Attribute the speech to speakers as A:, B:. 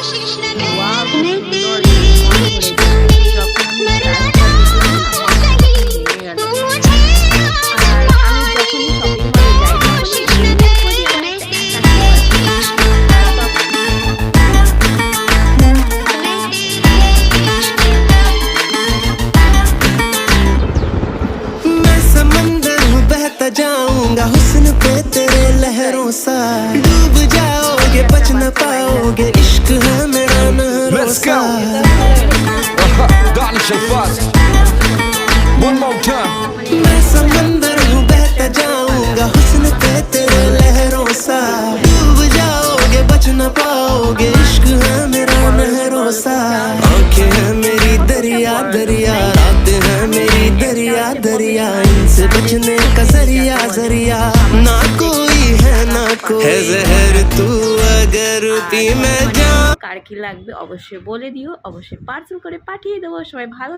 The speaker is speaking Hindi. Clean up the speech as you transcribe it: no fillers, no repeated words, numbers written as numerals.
A: ওয়াও, কি সুন্দর, মন ভরে যায়। যখন আমি রাস্তা দিয়ে গেলাম, আমার মন ভেঙে গেল। আর আমি যখনই শপিং মলে যাই, তখনই হুট করে আমার একটা অ্যাট্রাকটিভ আসে।
B: मैं समंदर हूँ बहता जाऊंगा हुस्न पे तेरे लहरों सा डूब जाओगे बच न पाओगे इश्क है मेरा नहरों
C: Let's
B: सा
C: go. Darling Shabazz. One more time.
B: मैं समंदर हूँ बहता जाऊंगा हुस्न पे तेरे लहरों सा डूब जाओगे बच न पाओगे इश्क है मेरा नहरों सा आंखें हैं मेरी दरिया दरिया रातें हैं मेरी दरिया दरिया इनसे बचने का जरिया जरिया ना कोई है ना कोई है जहर तू अगर पी मैं जा
A: কার কি লাগবে অবশ্যই বলে দিও, অবশ্যই পার্সেল করে পাঠিয়ে দেবো। সবাই ভালো